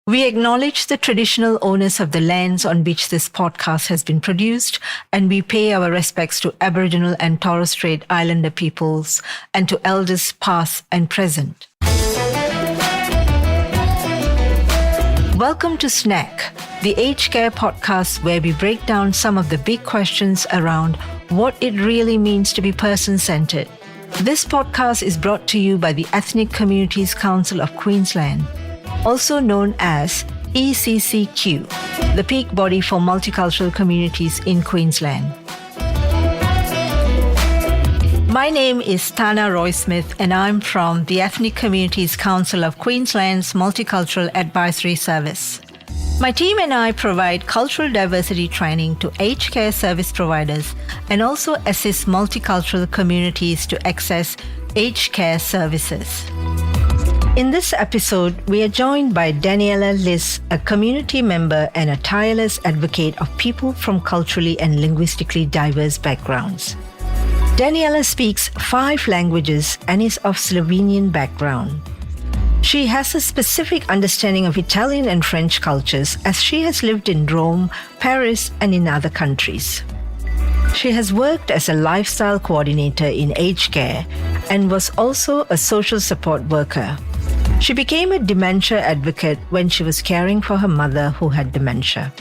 We acknowledge the traditional owners of the lands on which this podcast has been produced, and we pay our respects to Aboriginal and Torres Strait Islander peoples and to elders past and present. Welcome to Snack, the aged care podcast where we break down some of the big questions around what it really means to be person-centered. This podcast is brought to you by the Ethnic Communities Council of Queensland, also known as ECCQ, the peak body for multicultural communities in Queensland. My name is Thana Roysmith, and I'm from the Ethnic Communities Council of Queensland's Multicultural Advisory Service. My team and I provide cultural diversity training to aged care service providers and also assist multicultural communities to access aged care services. In this episode, we are joined by Danijela Hlis, a community member and a tireless advocate of people from culturally and linguistically diverse backgrounds. Danijela speaks 5 languages and is of Slovenian background. She has a specific understanding of Italian and French cultures as she has lived in Rome, Paris, and in other countries. She has worked as a lifestyle coordinator in aged care and was also a social support worker. She became a dementia advocate when she was caring for her mother who had dementia.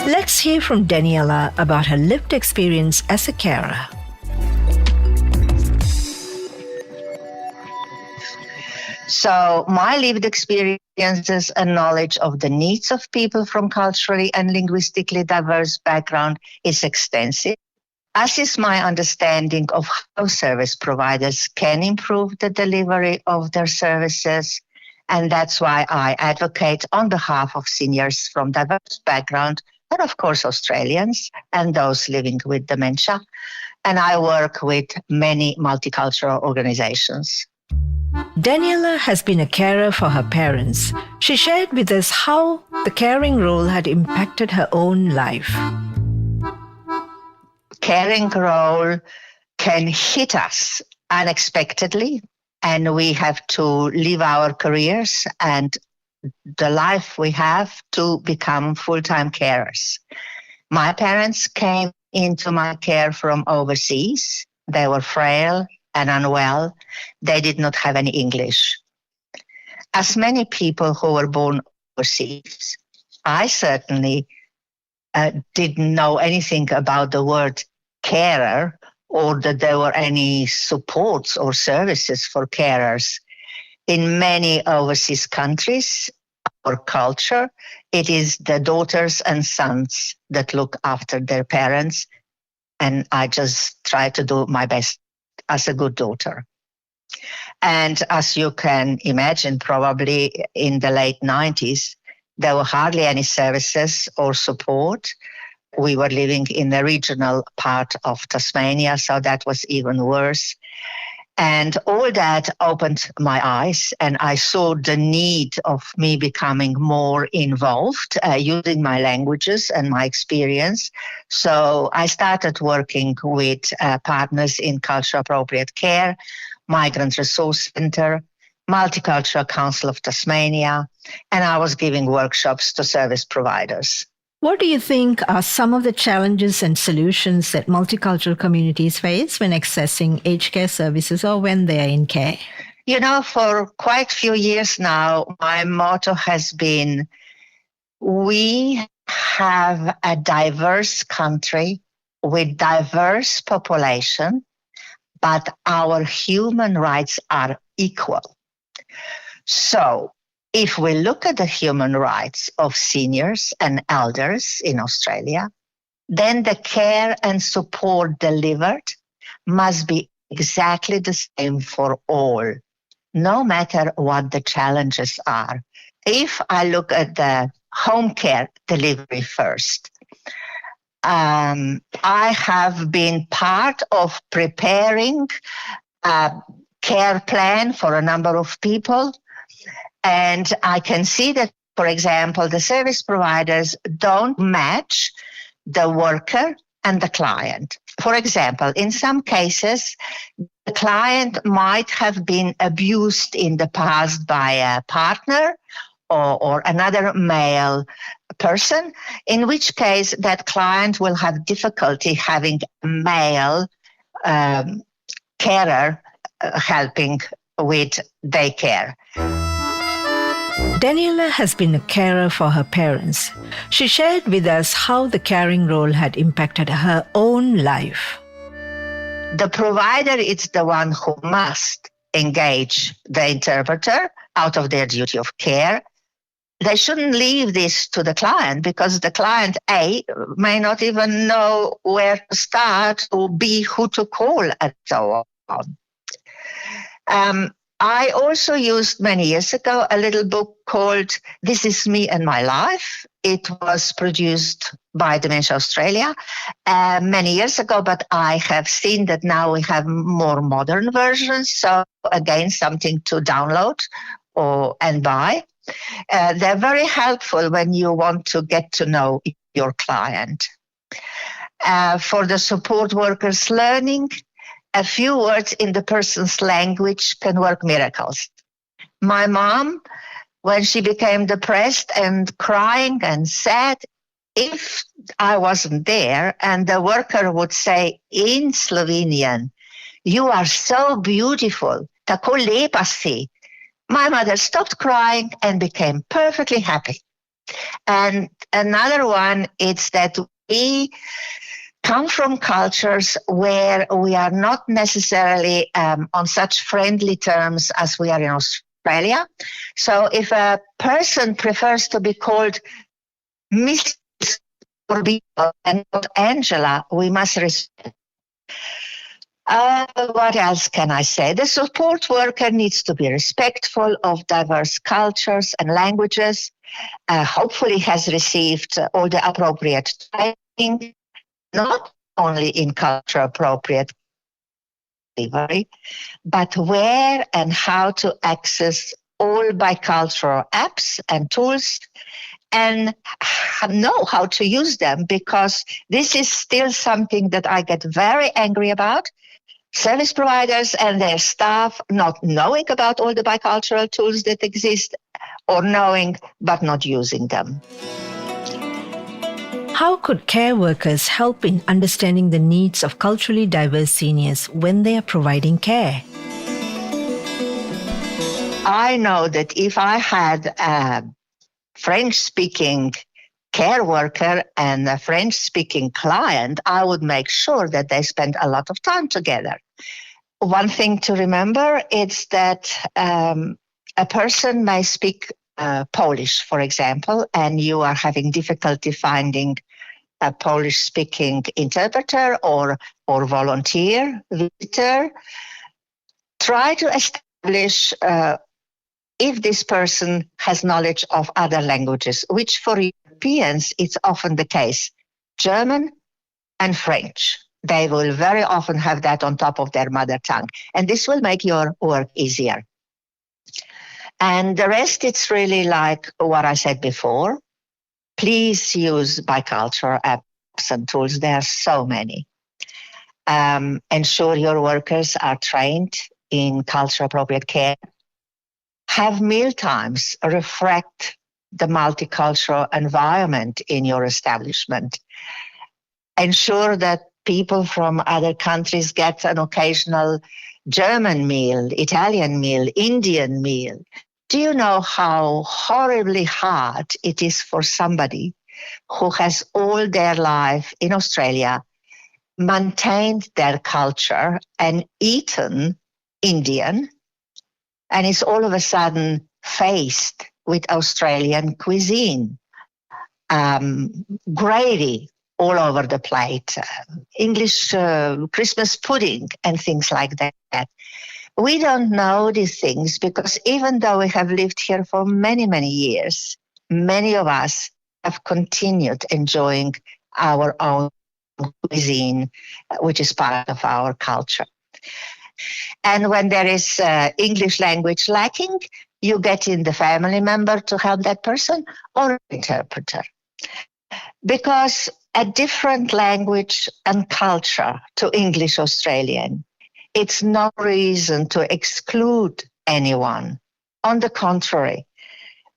Let's hear from Danijela about her lived experience as a carer. So my lived experiences and knowledge of the needs of people from culturally and linguistically diverse background is extensive, as is my understanding of how service providers can improve the delivery of their services. And that's why I advocate on behalf of seniors from diverse background, and of course Australians and those living with dementia. And I work with many multicultural organizations. Danijela has been a carer for her parents. She shared with us how the caring role had impacted her own life. Caring role can hit us unexpectedly, and we have to leave our careers and the life we have to become full-time carers. My parents came into my care from overseas. They were frail and unwell. They did not have any English. As many people who were born overseas, I certainly didn't know anything about the word carer or that there were any supports or services for carers. In many overseas countries or culture, it is the daughters and sons that look after their parents, and I just try to do my best as a good daughter. And as you can imagine, probably in the late 90s, there were hardly any services or support. We were living in the regional part of Tasmania, so that was even worse. And all that opened my eyes, and I saw the need of me becoming more involved, using my languages and my experience. So I started working with partners in culture appropriate care, Migrant Resource Centre, Multicultural Council of Tasmania, and I was giving workshops to service providers. What do you think are some of the challenges and solutions that multicultural communities face when accessing aged care services or when they are in care? You know, for quite a few years now, my motto has been, we have a diverse country with diverse population, but our human rights are equal. So, if we look at the human rights of seniors and elders in Australia, then the care and support delivered must be exactly the same for all, no matter what the challenges are. If I look at the home care delivery first, I have been part of preparing a care plan for a number of people. And I can see that, for example, the service providers don't match the worker and the client. For example, in some cases, the client might have been abused in the past by a partner or another male person, in which case that client will have difficulty having a male carer helping with daycare. Danijela has been a carer for her parents. She shared with us how the caring role had impacted her own life. The provider is the one who must engage the interpreter out of their duty of care. They shouldn't leave this to the client, because the client, A, may not even know where to start, or B, who to call, and so on. I also used many years ago a little book called This Is Me and My Life. It was produced by Dementia Australia many years ago, but I have seen that now we have more modern versions. So again, something to download and buy. They're very helpful when you want to get to know your client. For the support workers learning, a few words in the person's language can work miracles. My mom, when she became depressed and crying and sad, if I wasn't there and the worker would say in Slovenian, "You are so beautiful, tako lepa si," my mother stopped crying and became perfectly happy. And another one is that we come from cultures where we are not necessarily on such friendly terms as we are in Australia. So if a person prefers to be called Miss and not Angela, we must respect. What else can I say? The support worker needs to be respectful of diverse cultures and languages, hopefully has received all the appropriate training, not only in culture appropriate delivery, but where and how to access all bicultural apps and tools, and know how to use them, because this is still something that I get very angry about. Service providers and their staff not knowing about all the bicultural tools that exist, or knowing but not using them. How could care workers help in understanding the needs of culturally diverse seniors when they are providing care? I know that if I had a French-speaking care worker and a French-speaking client, I would make sure that they spend a lot of time together. One thing to remember is that a person may speak Polish, for example, and you are having difficulty finding a Polish-speaking interpreter or volunteer, visitor. Try to establish if this person has knowledge of other languages, which for Europeans it's often the case, German and French. They will very often have that on top of their mother tongue, and this will make your work easier. And the rest, it's really like what I said before. Please use bicultural apps and tools. There are so many. Ensure your workers are trained in culture-appropriate care. Have meal times reflect the multicultural environment in your establishment. Ensure that people from other countries get an occasional German meal, Italian meal, Indian meal. Do you know how horribly hard it is for somebody who has all their life in Australia maintained their culture and eaten Indian, and is all of a sudden faced with Australian cuisine, gravy all over the plate, English Christmas pudding and things like that. We don't know these things because even though we have lived here for many, many years, many of us have continued enjoying our own cuisine, which is part of our culture. And when there is English language lacking, you get in the family member to help that person or interpreter. Because a different language and culture to English Australian, it's no reason to exclude anyone. On the contrary,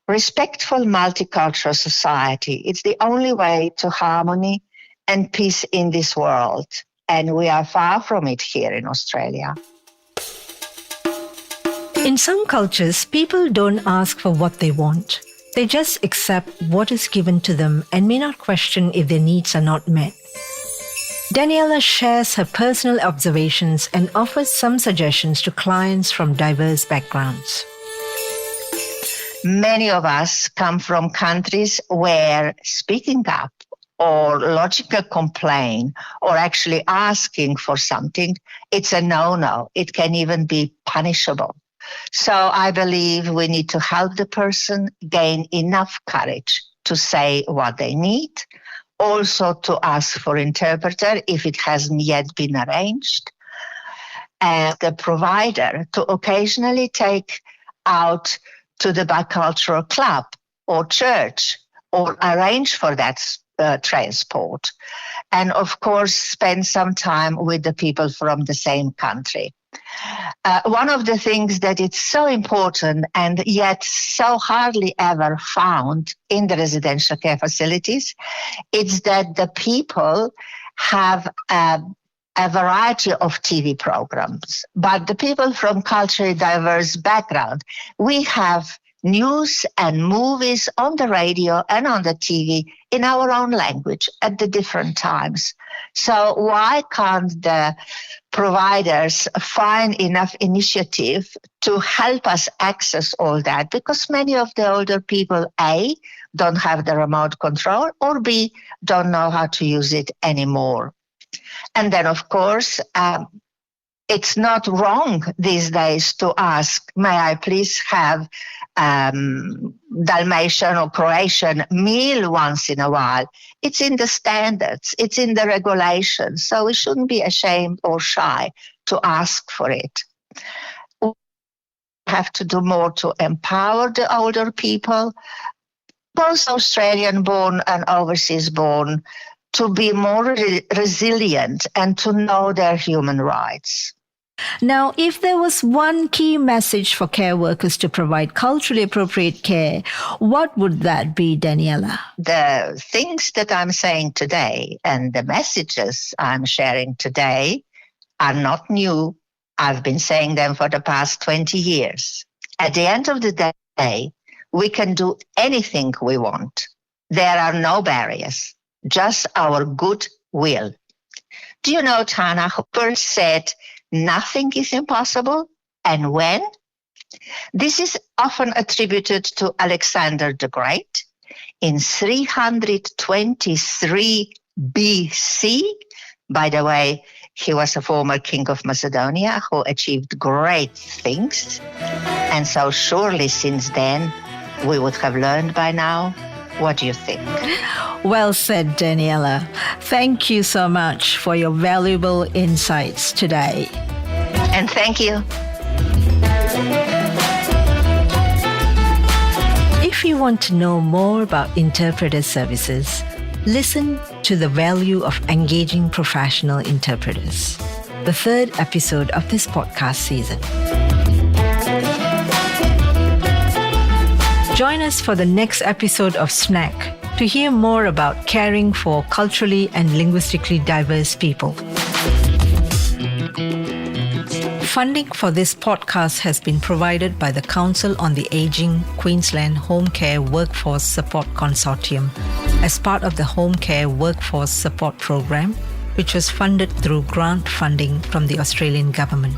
respectful multicultural society. It's the only way to harmony and peace in this world. And we are far from it here in Australia. In some cultures, people don't ask for what they want. They just accept what is given to them and may not question if their needs are not met. Danijela shares her personal observations and offers some suggestions to clients from diverse backgrounds. Many of us come from countries where speaking up or lodging a complaint or actually asking for something, it's a no-no. It can even be punishable. So I believe we need to help the person gain enough courage to say what they need, also to ask for interpreter if it hasn't yet been arranged, and the provider to occasionally take out to the bicultural club or church or arrange for that transport. And of course, spend some time with the people from the same country. One of the things that is so important and yet so hardly ever found in the residential care facilities is that the people have a variety of TV programs, but the people from culturally diverse background, we have news and movies on the radio and on the TV in our own language at the different times. So why can't the providers find enough initiative to help us access all that? Because many of the older people, A, don't have the remote control, or B, don't know how to use it anymore. And then, of course, it's not wrong these days to ask, may I please have Dalmatian or Croatian meal once in a while? It's in the standards, it's in the regulations, so we shouldn't be ashamed or shy to ask for it. We have to do more to empower the older people, both Australian-born and overseas-born, to be more resilient and to know their human rights. Now, if there was one key message for care workers to provide culturally appropriate care, what would that be, Danijela? The things that I'm saying today and the messages I'm sharing today are not new. I've been saying them for the past 20 years. At the end of the day, we can do anything we want. There are no barriers, just our good will. Do you know Thana Hooper said, nothing is impossible, and when? This is often attributed to Alexander the Great. In 323 BC, by the way, he was a former king of Macedonia who achieved great things. And so surely since then, we would have learned by now. What do you think? Well said, Danijela. Thank you so much for your valuable insights today. And thank you. If you want to know more about interpreter services, listen to The Value of Engaging Professional Interpreters, the third episode of this podcast season. Join us for the next episode of Snack to hear more about caring for culturally and linguistically diverse people. Funding for this podcast has been provided by the Council on the Aging Queensland Home Care Workforce Support Consortium as part of the Home Care Workforce Support Program, which was funded through grant funding from the Australian Government.